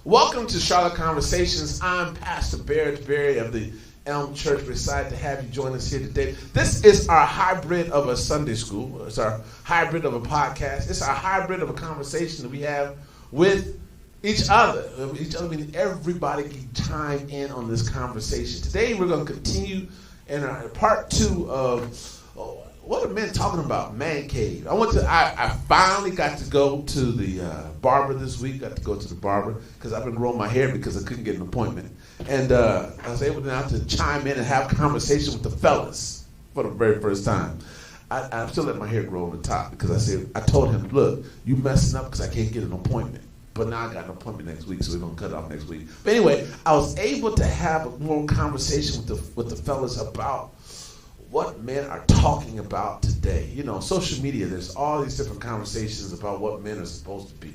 Welcome to Charlotte Conversations. I'm Pastor Barrett Berry of the Elm Church. We're excited to have you join us here today. This is our hybrid of a Sunday school. It's our hybrid of a podcast. It's our hybrid of a conversation that we have with each other. Each other meaning everybody can chime in on this conversation. Today we're going to continue in our part two of what are men talking about? Man cave. I finally got to go to the barber this week. Got to go to the barber because I've been growing my hair because I couldn't get an appointment. And I was able now to chime in and have a conversation with the fellas for the very first time. I'm still letting my hair grow on the top because I told him, look, you messing up because I can't get an appointment. But now I got an appointment next week, so we're gonna cut it off next week. But anyway, I was able to have a more conversation with the fellas about what men are talking about today. You know, social media, there's all these different conversations about what men are supposed to be,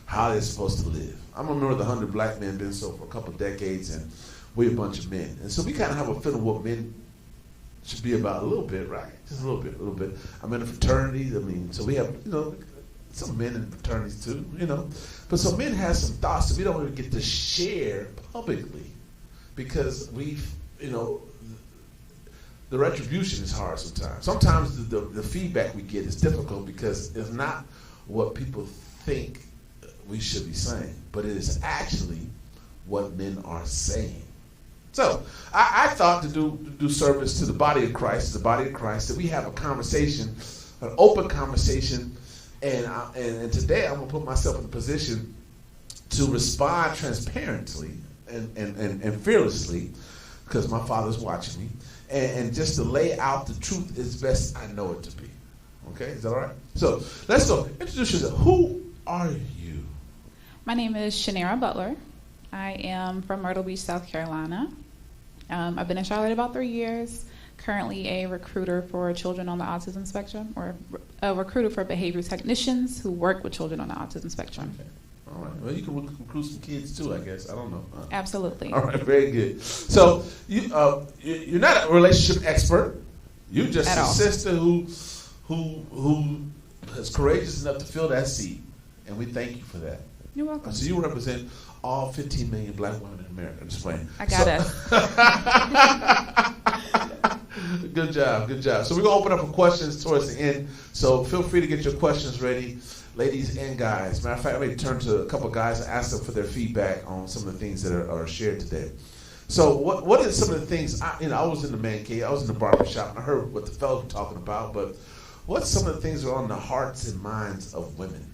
how they're supposed to live. I'm a member of the 100 Black Men been so for a couple of decades, and we're a bunch of men. And so we kind of have a feeling what men should be about a little bit, right? Just a little bit. I'm in a fraternity. So we have, some men in fraternities too, But so men have some thoughts that we don't really get to share publicly because the retribution is hard sometimes. Sometimes the feedback we get is difficult because it's not what people think we should be saying, but it is actually what men are saying. So I thought to do service to the body of Christ, that we have a conversation, an open conversation, and today I'm going to put myself in a position to respond transparently and fearlessly because my Father's watching me. And just to lay out the truth as best I know it to be. Okay, is that all right? So let's go. Introduce yourself. Who are you? My name is Shanera Butler. I am from Myrtle Beach, South Carolina. I've been in Charlotte about 3 years. Currently a recruiter for children on the autism spectrum, or a recruiter for behavior technicians who work with children on the autism spectrum. Okay. All right. Well, you can recruit some kids too, I guess. I don't know. Absolutely. All right. Very good. So you're not a relationship expert. You're just At a all. sister who is courageous enough to fill that seat, and we thank you for that. You're welcome. So you represent all 15 million Black women in America. I'm just playing. I got it. Good job. So we're going to open up for questions towards the end. So feel free to get your questions ready, ladies and guys. Matter of fact, I'm going to turn to a couple of guys and ask them for their feedback on some of the things that are shared today. So what are some of the things, I was in the man cave, I was in the barber shop, and I heard what the fellas were talking about, but what's some of the things that are on the hearts and minds of women?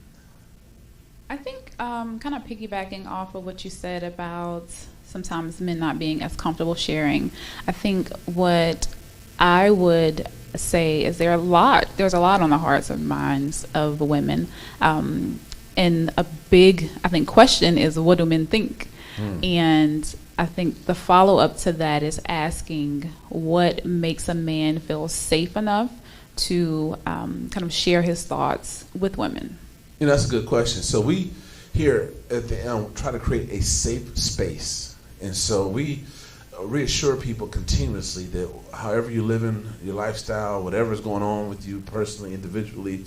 I think kind of piggybacking off of what you said about sometimes men not being as comfortable sharing, I think what I would say is there's a lot on the hearts and minds of women. And a big, I think, question is, what do men think? And I think the follow-up to that is asking what makes a man feel safe enough to kind of share his thoughts with women. That's a good question. So we here at the Elm try to create a safe space. And so we reassure people continuously that however you're living your lifestyle, whatever's going on with you personally, individually,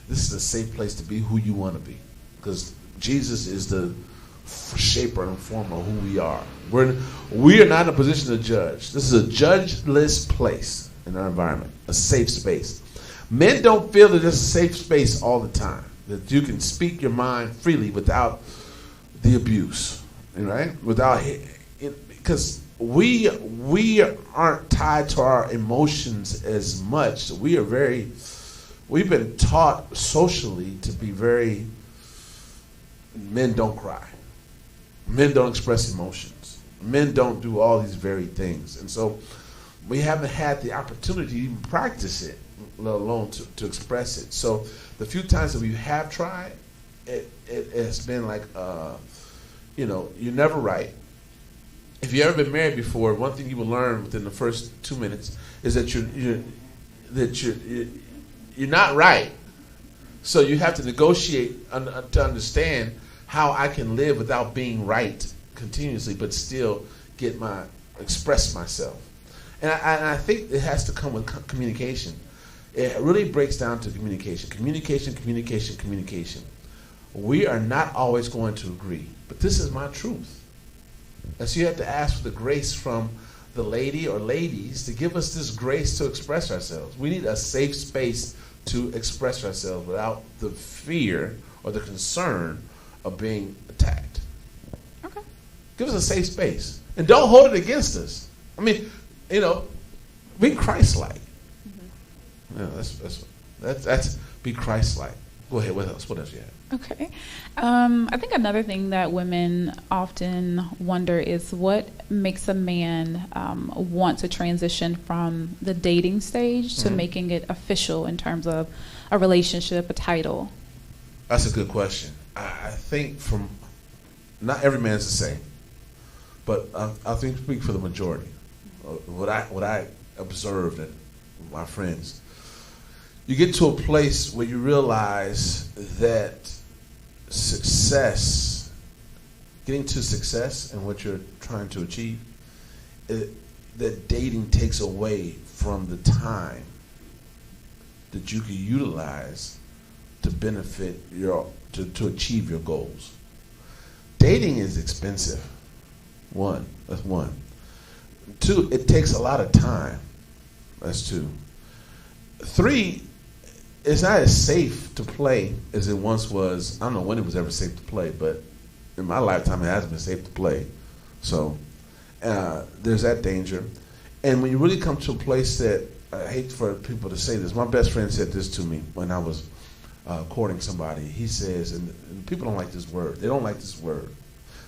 this is a safe place to be who you want to be. Because Jesus is the shaper and former of who we are. We are not in a position to judge. This is a judgeless place in our environment, a safe space. Men don't feel that it's a safe space all the time, that you can speak your mind freely without the abuse, right? Because we aren't tied to our emotions as much. We've been taught socially to be very, men don't cry. Men don't express emotions. Men don't do all these very things. And so we haven't had the opportunity to even practice it, let alone to express it. So the few times that we have tried, it has been like, you're never right. If you've ever been married before, one thing you will learn within the first 2 minutes is that you're not right. So you have to negotiate to understand how I can live without being right continuously, but still express myself. And I think it has to come with communication. It really breaks down to communication. Communication. we are not always going to agree, but this is my truth. And so you have to ask for the grace from the lady or ladies to give us this grace to express ourselves. We need a safe space to express ourselves without the fear or the concern of being attacked. Okay. Give us a safe space. And don't hold it against us. I mean, be Christ-like. That's be Christ-like. Go ahead. What else? What else you have? Okay. I think another thing that women often wonder is what makes a man want to transition from the dating stage to making it official in terms of a relationship, a title. That's a good question. I think not every man's the same, but I think speak for the majority. What I observed and my friends, you get to a place where you realize that getting to success and what you're trying to achieve, that dating takes away from the time that you can utilize to benefit to achieve your goals. Dating is expensive. That's one. Two, it takes a lot of time. That's two. Three, it's not as safe to play as it once was. I don't know when it was ever safe to play, but in my lifetime it hasn't been safe to play. So there's that danger. And when you really come to a place that, I hate for people to say this, my best friend said this to me when I was courting somebody. He says, and people don't like this word. They don't like this word.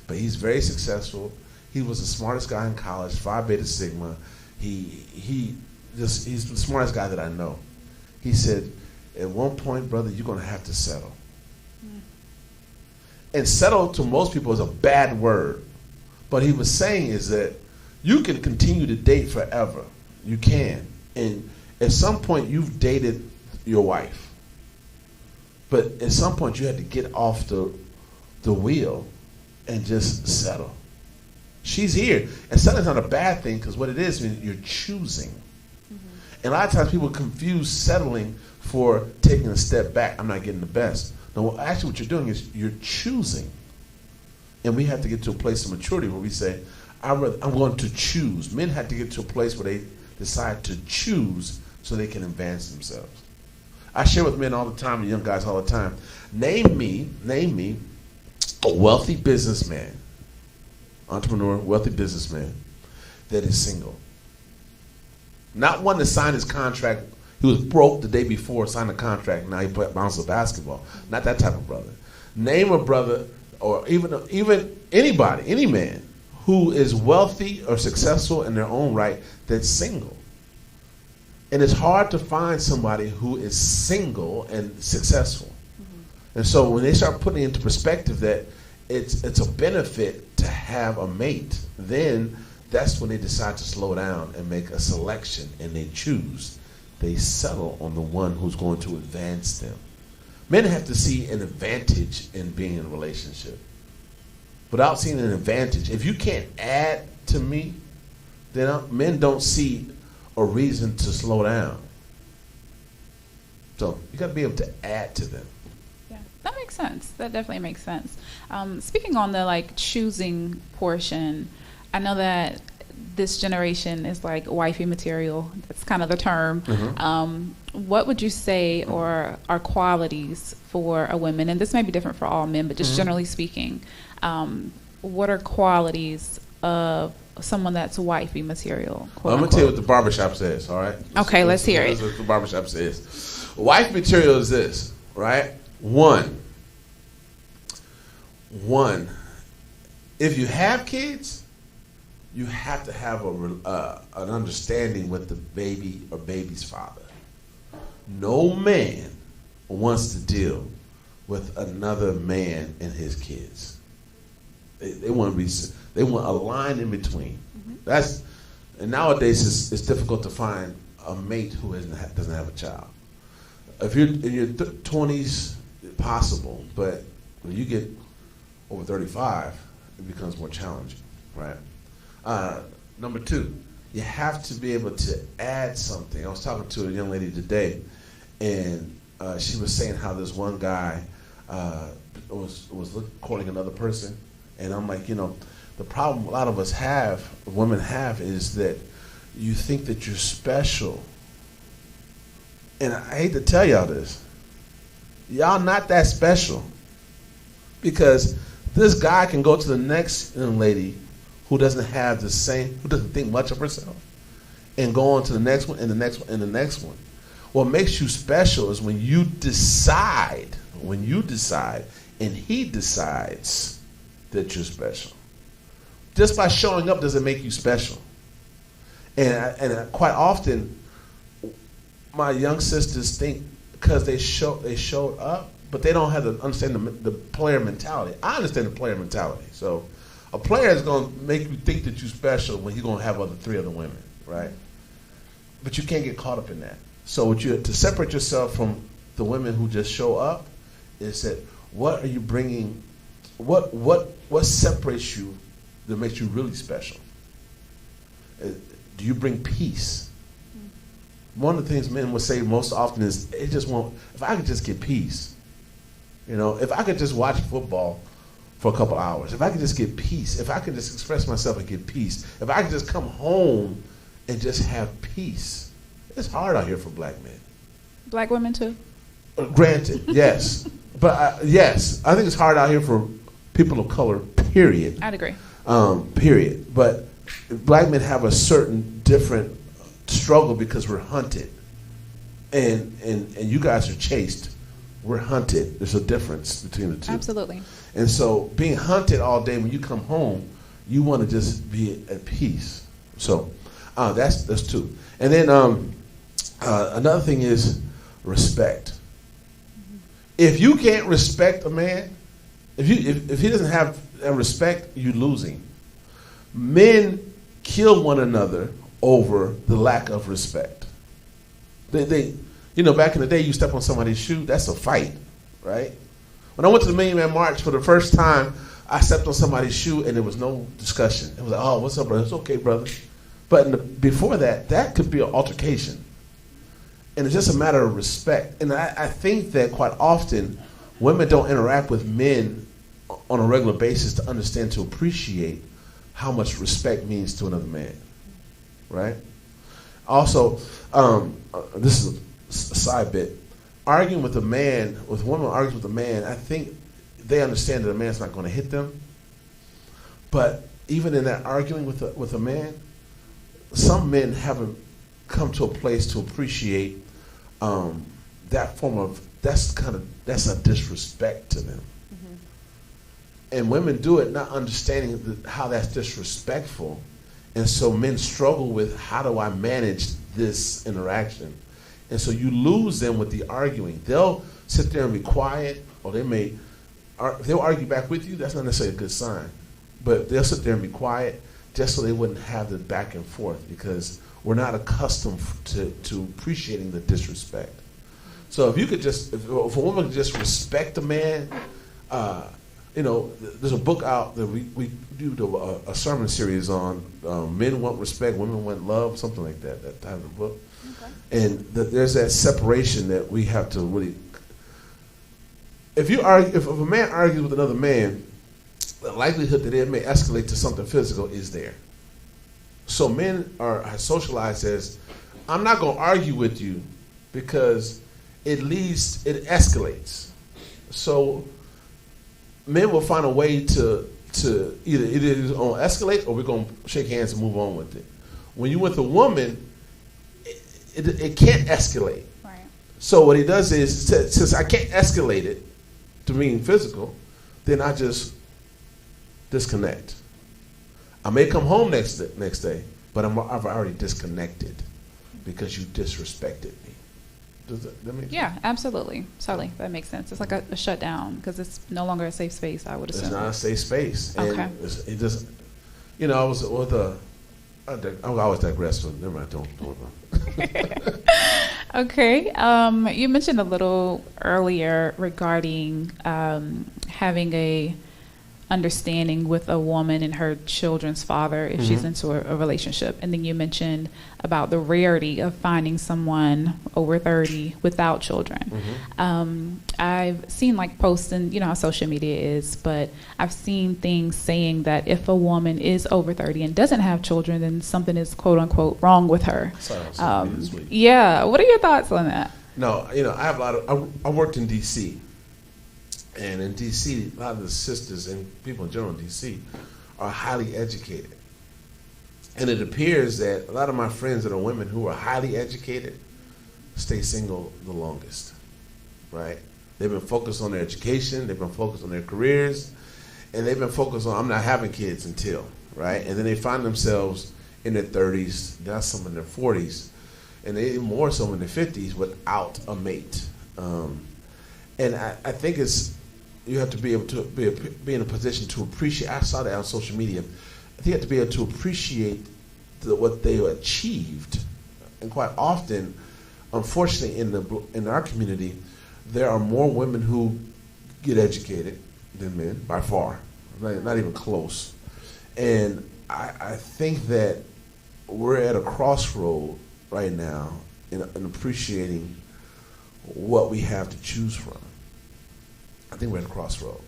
But he's very successful. He was the smartest guy in college, Phi Beta Sigma. He's the smartest guy that I know. He said, at one point, brother, you're going to have to settle. And settle to most people is a bad word. But he was saying is that you can continue to date forever. You can. And at some point, you've dated your wife. But at some point, you had to get off the wheel and just settle. She's here. And settling's not a bad thing, because what it is, you're choosing. And a lot of times people confuse settling for taking a step back. I'm not getting the best. No, actually what you're doing is you're choosing. And we have to get to a place of maturity where we say, I'm going to choose. Men have to get to a place where they decide to choose so they can advance themselves. I share with men all the time, and young guys all the time, name me a wealthy businessman, entrepreneur, wealthy businessman that is single. Not one that signed his contract. He was broke the day before, signed a contract. Now he bounces basketball. Not that type of brother. Name a brother, or even anybody, any man who is wealthy or successful in their own right that's single. And it's hard to find somebody who is single and successful. And so when they start putting into perspective that it's a benefit to have a mate, then that's when they decide to slow down and make a selection, and they choose. They settle on the one who's going to advance them. Men have to see an advantage in being in a relationship. Without seeing an advantage, if you can't add to me, then men don't see a reason to slow down. So you got to be able to add to them. Yeah, that makes sense. That definitely makes sense. Speaking on the choosing portion, I know that this generation is like wifey material. That's kind of the term. What would you say are qualities for a woman? And this may be different for all men, but just generally speaking, what are qualities of someone that's wifey material? I'm going to tell you what the barbershop says, all right? Okay, let's hear it. This is what the barbershop says. Wife material is this, right? One, if you have kids, you have to have an understanding with the baby or baby's father. No man wants to deal with another man and his kids. They want a line in between. And nowadays it's difficult to find a mate who doesn't have a child. If you're in your 20s, possible, but when you get over 35, it becomes more challenging, right? Number two, you have to be able to add something. I was talking to a young lady today, and she was saying how this one guy courting another person, and I'm like, the problem a lot of us have, women have, is that you think that you're special. And I hate to tell y'all this. Y'all not that special. Because this guy can go to the next young lady who doesn't think much of herself, and go on to the next one, and the next one, and the next one. What makes you special is when you decide, and he decides that you're special. Just by showing up doesn't make you special. And quite often, my young sisters think because they showed up, but they don't have to understand the player mentality. I understand the player mentality. So a player is going to make you think that you're special when he's going to have three other women, right? But you can't get caught up in that. So to separate yourself from the women who just show up is that what are you bringing? What separates you that makes you really special? Do you bring peace? One of the things men will say most often is, if I could just get peace. If I could just watch football for a couple hours, if I could just get peace, if I could just express myself and get peace, if I could just come home and just have peace. It's hard out here for black men. Black women too? Granted, yes. But yes, I think it's hard out here for people of color, period. I'd agree. Period. But black men have a certain different struggle because we're hunted. And you guys are chased. We're hunted. There's a difference between the two. Absolutely. And so being hunted all day, when you come home, you want to just be at peace. So that's two. And then another thing is respect. If you can't respect a man, if he doesn't have respect, you're losing. Men kill one another over the lack of respect. They back in the day, you step on somebody's shoe, that's a fight, right? When I went to the Million Man March for the first time, I stepped on somebody's shoe and there was no discussion. It was like, oh, what's up, brother? It's okay, brother. But before that could be an altercation. And it's just a matter of respect. And I think that quite often, women don't interact with men on a regular basis to understand, to appreciate how much respect means to another man, right? Also, this is a side bit. Arguing with a man, with a woman argues with a man, I think they understand that a man's not going to hit them. But even in that arguing with a man, some men haven't come to a place to appreciate that form of, that's a disrespect to them. Mm-hmm. And women do it not understanding how that's disrespectful. And so men struggle with, how do I manage this interaction? And so you lose them with the arguing. They'll sit there and be quiet, or if they'll argue back with you, that's not necessarily a good sign. But they'll sit there and be quiet just so they wouldn't have the back and forth, because we're not accustomed to appreciating the disrespect. So if a woman could just respect a man, there's a book out that we do a sermon series on men want respect, women want love, something like that type of book. Okay. And there's that separation that we have to really. If a man argues with another man, the likelihood that it may escalate to something physical is there. So men are socialized as, I'm not going to argue with you because it escalates. So men will find a way to either it's going to escalate, or we're going to shake hands and move on with it. When you're with a woman, it can't escalate. Right. So what he does is, since I can't escalate it to being physical, then I just disconnect. I may come home next day, but I've already disconnected because you disrespected me. Does that make sense? Yeah, absolutely. Totally. That makes sense. It's like a shutdown because it's no longer a safe space, I would assume. It's not a safe space. Okay. And it just, I was with I always digress, so never mind, don't. Okay. You mentioned a little earlier regarding having a understanding with a woman and her children's father if she's into a relationship. And then you mentioned about the rarity of finding someone over 30 without children. I've seen like posts, and you know how social media is, but I've seen things saying that if a woman is over 30 and doesn't have children, then something is quote unquote wrong with her. Yeah. What are your thoughts on that? No, you know, I have I worked in D.C., and in D.C., a lot of the sisters and people in general in D.C. are highly educated. And it appears that a lot of my friends that are women who are highly educated stay single the longest, right? They've been focused on their education, they've been focused on their careers, and they've been focused on, I'm not having kids until, right? And then they find themselves in their 30s, now some in their 40s, and they more so in their 50s without a mate. And I think you have to be able to be in a position to appreciate. I saw that on social media. I think you have to be able to appreciate what they achieved. And quite often, unfortunately, in our community, there are more women who get educated than men by far, not even close. And I think that we're at a crossroad right now in appreciating what we have to choose from. I think we're at a crossroad,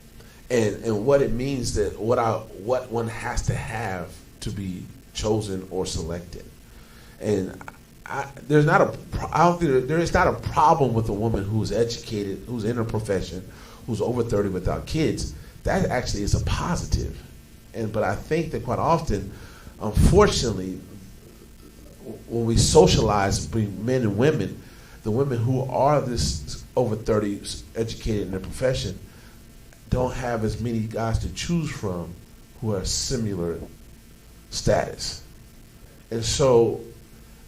and what it means that what one has to have to be chosen or selected. And there is not a problem with a woman who's educated, who's in her profession, who's over 30 without kids. That actually is a positive. But I think that quite often, unfortunately, when we socialize between men and women, the women who are this over 30 educated in their profession don't have as many guys to choose from who are similar status. And so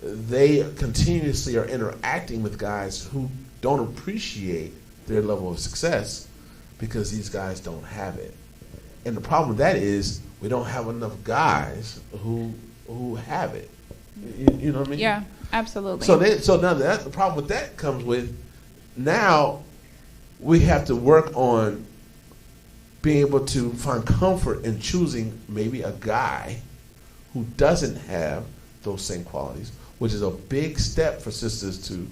they continuously are interacting with guys who don't appreciate their level of success because these guys don't have it. And the problem with that is we don't have enough guys who have it. You know what I mean? Yeah, absolutely. So now the problem with that comes with, now we have to work on being able to find comfort in choosing maybe a guy who doesn't have those same qualities, which is a big step for sisters to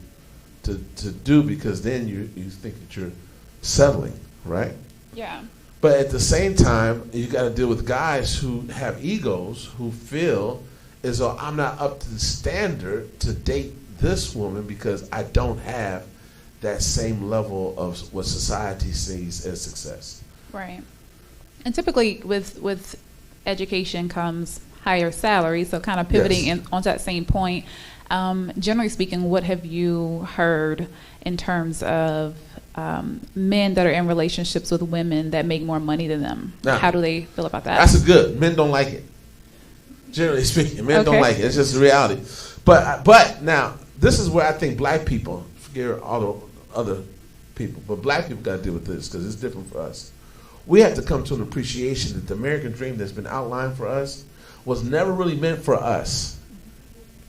do, because then you think that you're settling, right? Yeah. But at the same time, you got to deal with guys who have egos, who feel as though I'm not up to the standard to date this woman because I don't have that same level of what society sees as success. Right. And typically with education comes higher salary, so kind of pivoting onto that same point, generally speaking, what have you heard in terms of men that are in relationships with women that make more money than them? Now, how do they feel about that? That's good. Men don't like it. Generally speaking, men don't like it. It's just the reality. But now, this is where I think black people, forget all the other people, but black people got to deal with this because it's different for us. We have to come to an appreciation that the American dream that's been outlined for us was never really meant for us.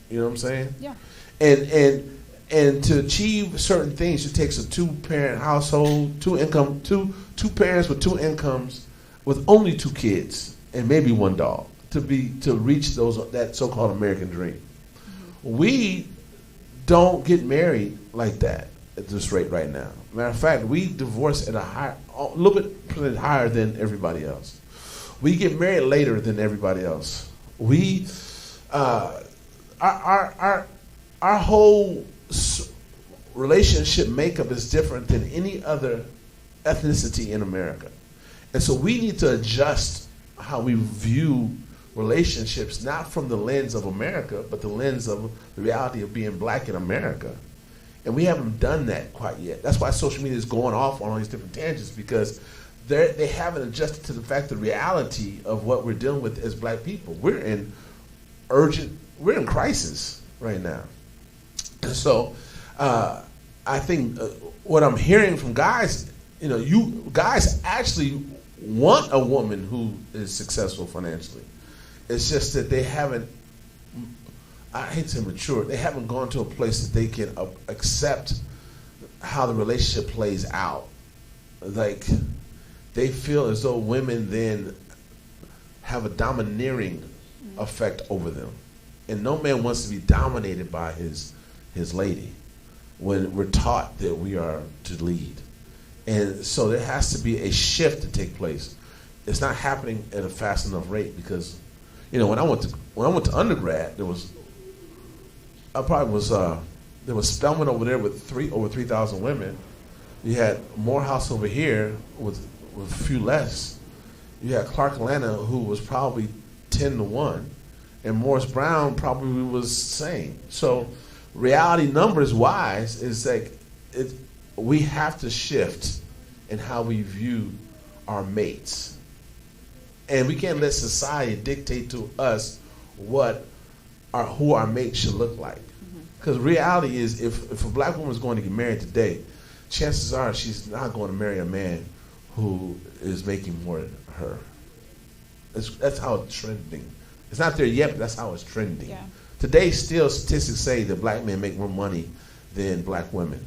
You know what I'm saying? Yeah. And to achieve certain things, it takes a two-parent household, two parents with two incomes, with only two kids and maybe one dog to reach that so-called American dream. Mm-hmm. We don't get married like that at this rate right now. Matter of fact, we divorce at a little bit higher than everybody else. We get married later than everybody else. We our whole relationship makeup is different than any other ethnicity in America. And so we need to adjust how we view relationships, not from the lens of America, but the lens of the reality of being black in America. And we haven't done that quite yet. That's why social media is going off on all these different tangents, because they haven't adjusted to the fact, the reality of what we're dealing with as black people. We're in crisis right now. And so I think what I'm hearing from guys, you guys actually want a woman who is successful financially. It's just that they haven't, I hate to say mature, they haven't gone to a place that they can accept how the relationship plays out. Like, they feel as though women then have a domineering effect over them. And no man wants to be dominated by his lady when we're taught that we are to lead. And so there has to be a shift to take place. It's not happening at a fast enough rate because, you know, when I went to undergrad, there was Spelman over there with over 3,000 women. You had Morehouse over here with a few less. You had Clark Atlanta, who was probably 10-1, and Morris Brown probably was the same. So reality numbers wise is like we have to shift in how we view our mates. And we can't let society dictate to us who our mate should look like. Because reality is, if a black woman is going to get married today, chances are she's not going to marry a man who is making more than her. That's how it's trending. It's not there yet, but that's how it's trending. Yeah. Today, still statistics say that black men make more money than black women,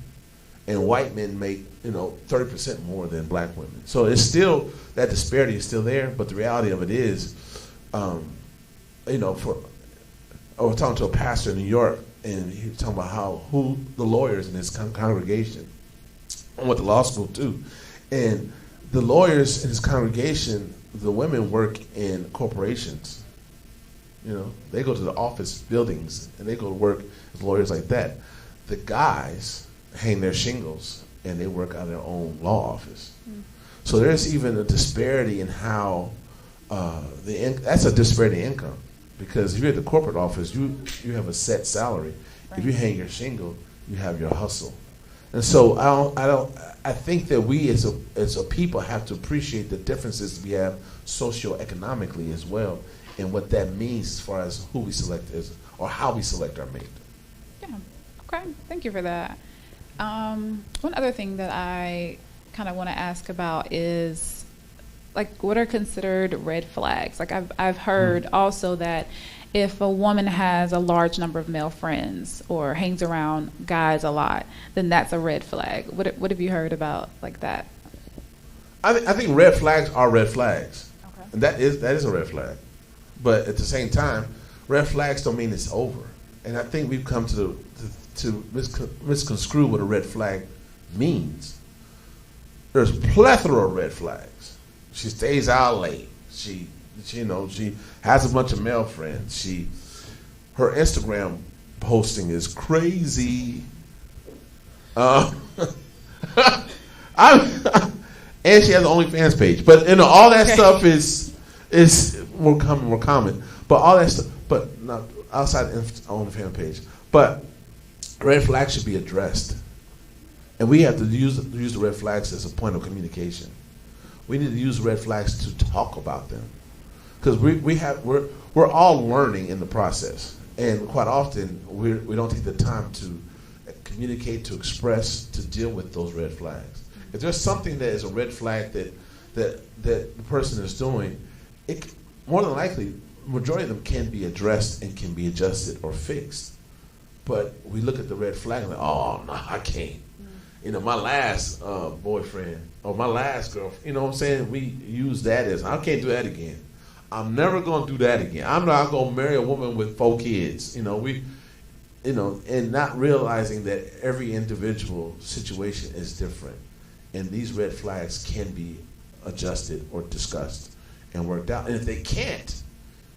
and white men make 30% more than black women. So it's still, that disparity is still there. But the reality of it is, I was talking to a pastor in New York, and he was talking about who the lawyers in his congregation. I went to law school too, and the lawyers in his congregation, the women work in corporations. They go to the office buildings and they go to work as lawyers like that. The guys hang their shingles and they work out of their own law office. So there's even a disparity in how that's a disparity in income, because if you're at the corporate office, you have a set salary. Right. If you hang your shingle, you have your hustle. And so I think that we as a people have to appreciate the differences we have socioeconomically as well, and what that means as far as who we select or how we select our mate. Yeah. Okay. Thank you for that. One other thing that I kind of want to ask about is, like, what are considered red flags? Like, I've heard also that if a woman has a large number of male friends or hangs around guys a lot, then that's a red flag. What have you heard about like that? I think red flags are red flags. Okay. And that is a red flag. But at the same time, red flags don't mean it's over. And I think we've come to misconstrue what a red flag means. There's a plethora of red flags. She stays out late. She has a bunch of male friends. Her Instagram posting is crazy. And she has an OnlyFans page. But all that stuff is more common. But all that stuff, but not outside the OnlyFans page. But red flags should be addressed, and we have to use the red flags as a point of communication. We need to use red flags to talk about them, because we're all learning in the process, and quite often we don't take the time to communicate, to express, to deal with those red flags. If there's something that is a red flag that the person is doing, more than likely, majority of them can be addressed and can be adjusted or fixed. But we look at the red flag and like, oh no, I can't. My last boyfriend or my last girlfriend, you know what I'm saying? We use that as, I can't do that again. I'm never going to do that again. I'm not going to marry a woman with 4 kids. And not realizing that every individual situation is different. And these red flags can be adjusted or discussed and worked out. And if they can't,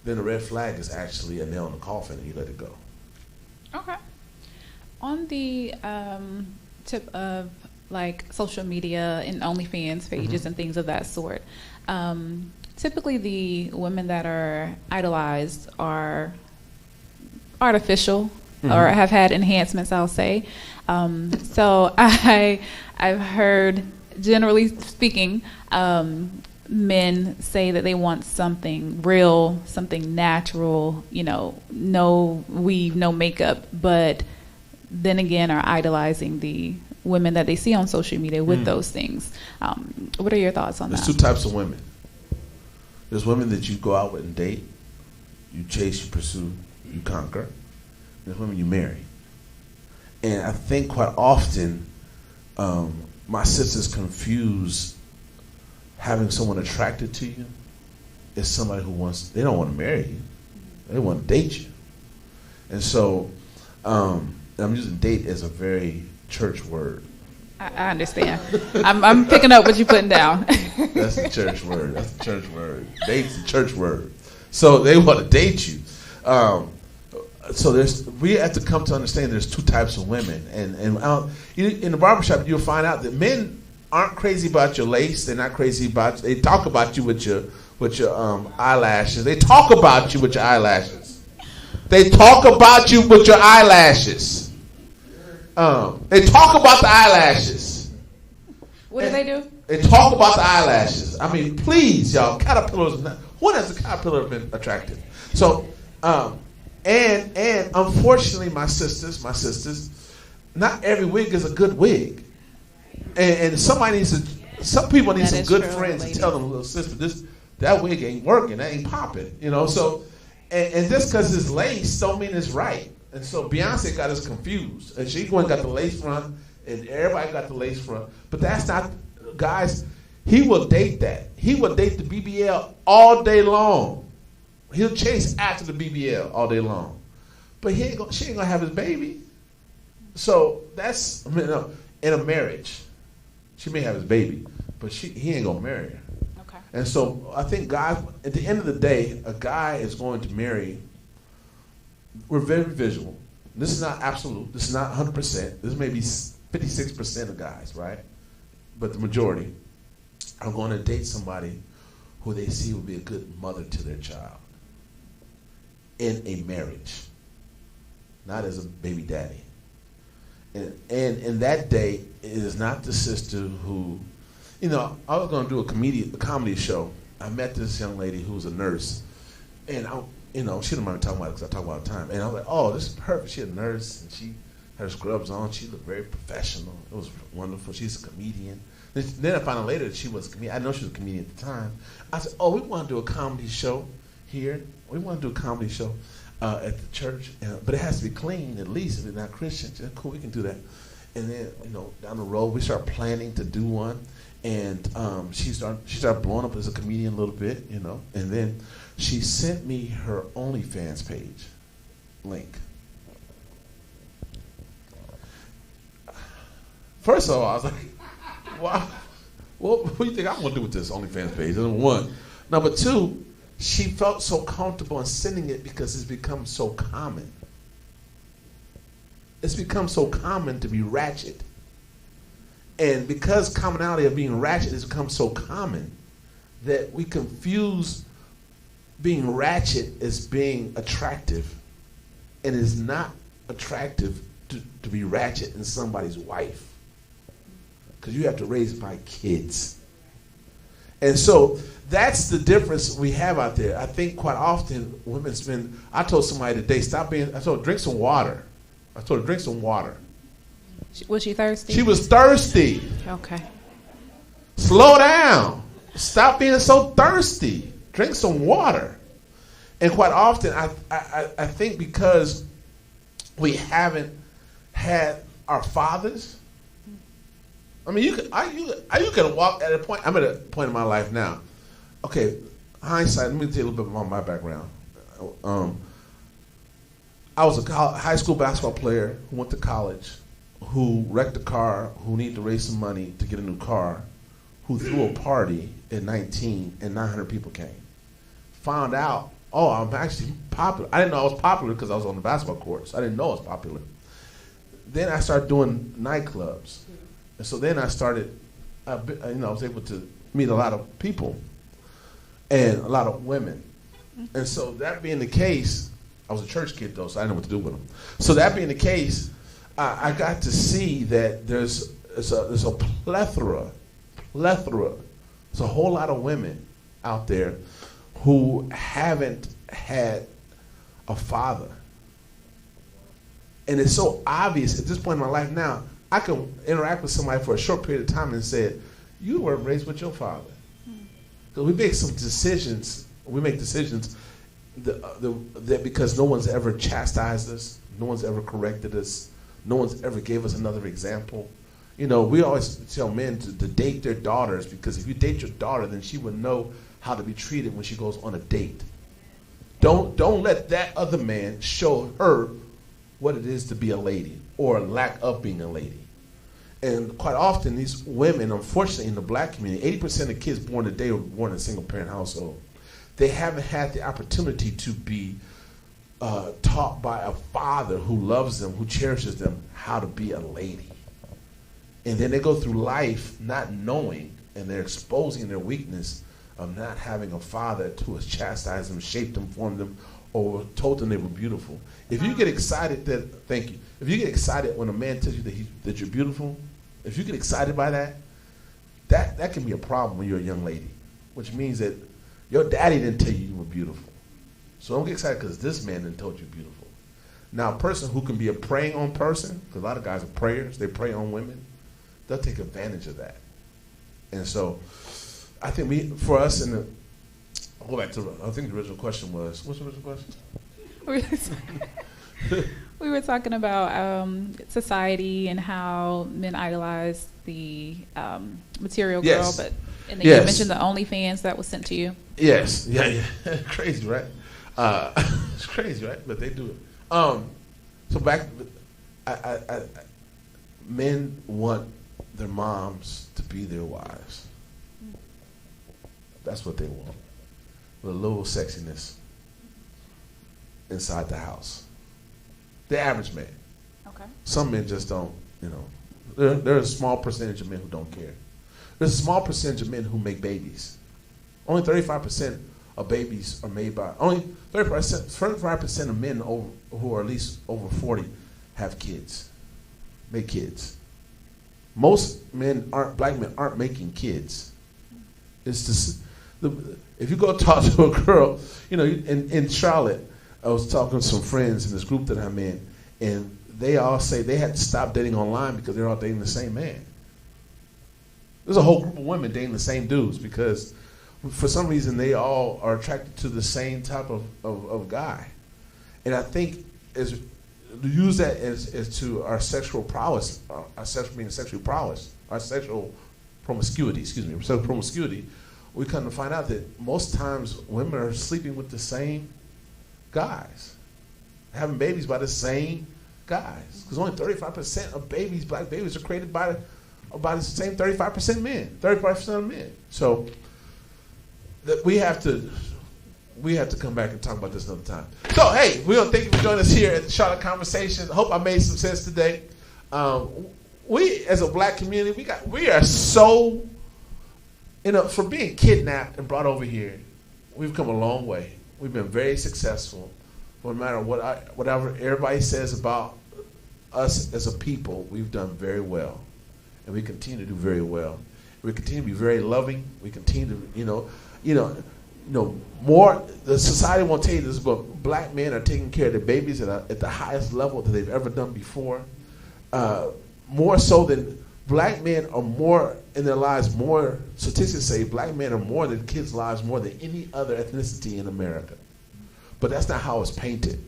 then the red flag is actually a nail in the coffin and you let it go. Okay. On the tip of like social media and OnlyFans pages and things of that sort, typically the women that are idolized are artificial or have had enhancements, I'll say. So I've heard, generally speaking, men say that they want something real, something natural, no weave, no makeup, but then again are idolizing the women that they see on social media with those things. What are your thoughts on that? There's 2 types of women. There's women that you go out with and date, you chase, you pursue, you conquer. There's women you marry. And I think quite often my sisters confuse having someone attracted to you is somebody who they don't want to marry you. They want to date you. And so I'm using date as a very church word. I understand. I'm picking up what you're putting down. That's the church word. That's the church word. Date's the church word. So they want to date you. So we have to come to understand there's two types of women. And in the barbershop, you'll find out that men aren't crazy about your lace. They're not crazy about you. They talk about you with your eyelashes. They talk about you with your eyelashes. They talk about you with your eyelashes. They talk about the eyelashes. What do they do? They talk about the eyelashes. I mean, please, y'all, caterpillars. When has a caterpillar been attractive? So, and unfortunately, my sisters, not every wig is a good wig, and somebody needs to. Some people need some good friends to tell them, little sister, that wig ain't working, that ain't popping, So, and just because it's lace don't mean it's right. And so Beyonce got us confused. And she went and got the lace front, and everybody got the lace front. But that's not, guys, he will date that. He will date the BBL all day long. He'll chase after the BBL all day long. But she ain't gonna have his baby. So that's, in a marriage, she may have his baby, but he ain't gonna marry her. Okay. And so I think God, at the end of the day, a guy is going to marry. We're very visual. This is not absolute. This is not 100%. This may be 56% of guys, right? But the majority are going to date somebody who they see will be a good mother to their child in a marriage, not as a baby daddy. And in that day, it is not the sister who, I was going to do a comedy show. I met this young lady who was a nurse, and she didn't mind talking about it because I talk about it all the time. And I was like, oh, this is perfect. She's a nurse, and she had her scrubs on. She looked very professional. It was wonderful. She's a comedian. Then I found out later that she was a comedian. I know she was a comedian at the time. I said, oh, we want to do a comedy show here. We want to do a comedy show at the church. But it has to be clean, at least, if it's not Christian. She said, cool, we can do that. And then, down the road, we started planning to do one. And she started blowing up as a comedian a little bit, And then she sent me her OnlyFans page link. First of all, I was like, wow, what do you think I'm going to do with this OnlyFans page? Number one. Number two, she felt so comfortable in sending it because it's become so common. It's become so common to be ratchet. And because commonality of being ratchet has become so common that we confuse being ratchet as being attractive, and it's not attractive to be ratchet in somebody's wife, because you have to raise my kids. And so that's the difference we have out there. I think quite often I told somebody today, I told her, drink some water. I told her, drink some water. Was she thirsty? She was thirsty. Okay. Slow down. Stop being so thirsty. Drink some water. And quite often, I think because we haven't had our fathers. I mean, you can walk at a point. I'm at a point in my life now. Okay, hindsight. Let me tell you a little bit about my background. I was a high school basketball player who went to college, who wrecked a car, who needed to raise some money to get a new car, who threw a party at 19 and 900 people came. Found out, oh, I'm actually popular. I didn't know I was popular because I was on the basketball courts. I didn't know I was popular. Then I started doing nightclubs. And so then I started, I was able to meet a lot of people and a lot of women. And so that being the case, I was a church kid though, so I didn't know what to do with them. So that being the case, I got to see that there's a plethora. There's a whole lot of women out there who haven't had a father. And it's so obvious at this point in my life now, I can interact with somebody for a short period of time and say, you weren't raised with your father. Because we make some decisions, that because no one's ever chastised us, no one's ever corrected us, no one's ever gave us another example. We always tell men to date their daughters, because if you date your daughter, then she will know how to be treated when she goes on a date. Don't let that other man show her what it is to be a lady, or a lack of being a lady. And quite often, these women, unfortunately, in the black community, 80% of kids born today were born in a single-parent household. They haven't had the opportunity to be taught by a father who loves them, who cherishes them, how to be a lady. And then they go through life not knowing, and they're exposing their weakness of not having a father who has chastised them, shaped them, formed them, or told them they were beautiful. If you get excited thank you. If you get excited when a man tells you that you're beautiful, if you get excited by that can be a problem when you're a young lady, which means that your daddy didn't tell you were beautiful. So don't get excited because this man didn't told you beautiful. Now, a person who can be a preying on person, because a lot of guys are preyers, they prey on women, they'll take advantage of that. And so I think for us, I'll go back to, I think the original question was, what's the original question? We were talking about society and how men idolize the material girl, and then you mentioned the OnlyFans that was sent to you. Yes, yeah. Crazy, right? It's crazy, right? But they do it. So back, men want their moms to be their wives. That's what they want. With a little sexiness inside the house. The average man. Okay. Some men just don't, there's a small percentage of men who don't care. There's a small percentage of men who make babies. Only 35% of babies are made by, only 35% of men who are at least over 40 have kids, make kids. Most black men aren't making kids. It's just, if you go talk to a girl, in Charlotte, I was talking to some friends in this group that I'm in, and they all say they had to stop dating online because they're all dating the same man. There's a whole group of women dating the same dudes because for some reason they all are attracted to the same type of guy. And I think use that as to our sexual prowess, our sexual promiscuity, sexual promiscuity, we come to find out that most times women are sleeping with the same guys, having babies by the same guys. Because only 35% of black babies are created by the same 35% men, 35% of men. So we have to come back and talk about this another time. So hey, we want to thank you for joining us here at the Charlotte Conversation. I hope I made some sense today. We as a black community, we are so, for being kidnapped and brought over here, we've come a long way. We've been very successful. No matter whatever everybody says about us as a people, we've done very well. And we continue to do very well. We continue to be very loving. We continue to, more, the society won't tell you this, but black men are taking care of their babies at the highest level that they've ever done before. More so than black men are more in their lives, more statistics say black men are more than kids' lives, more than any other ethnicity in America. But that's not how it's painted.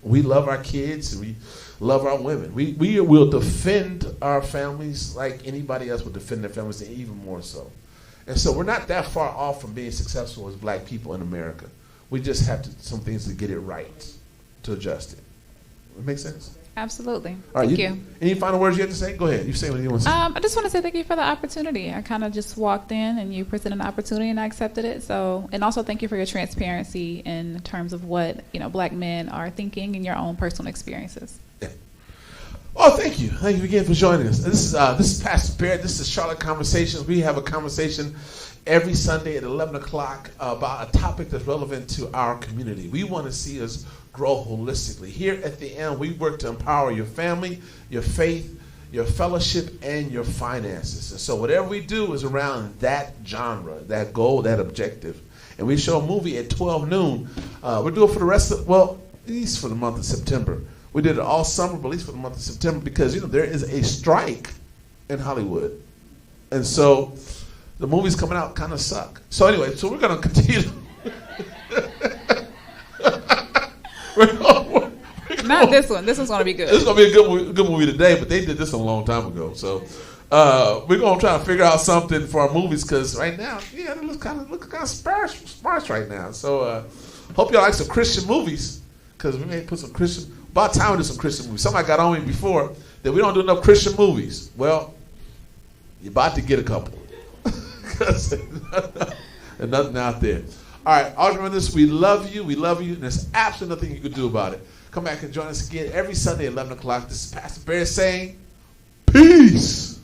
We love our kids, and we love our women. We will defend our families like anybody else would defend their families, and even more so. And so we're not that far off from being successful as black people in America. We just have some things to get it right, to adjust it. Does that make sense? Absolutely. All right, thank you. Any final words you have to say? Go ahead. You say what you want to say. I just want to say thank you for the opportunity. I kind of just walked in and you presented an opportunity and I accepted it. So, and also thank you for your transparency in terms of what black men are thinking in your own personal experiences. Yeah. Oh, thank you. Thank you again for joining us. This is Pastor Barrett. This is Charlotte Conversations. We have a conversation every Sunday at 11 o'clock about a topic that's relevant to our community. We want to see us grow holistically. Here at the end, we work to empower your family, your faith, your fellowship, and your finances. And so whatever we do is around that genre, that goal, that objective. And we show a movie at 12 noon. We're doing it for the rest of, at least for the month of September. We did it all summer, but at least for the month of September, because there is a strike in Hollywood. And so the movies coming out kind of suck. So anyway, we're going to continue. Not this one. This one's going to be good. This is going to be a good movie today, but they did this a long time ago. So We're gonna try to figure out something for our movies because right now, yeah, it looks kind of sparse right now. So hope y'all like some Christian movies because we may put some Christian. About time we do some Christian movies. Somebody got on me before that we don't do enough Christian movies. Well, you're about to get a couple because there's nothing out there. All right, always remember this: we love you, and there's absolutely nothing you can do about it. Come back and join us again every Sunday at 11 o'clock. This is Pastor Barry saying, peace.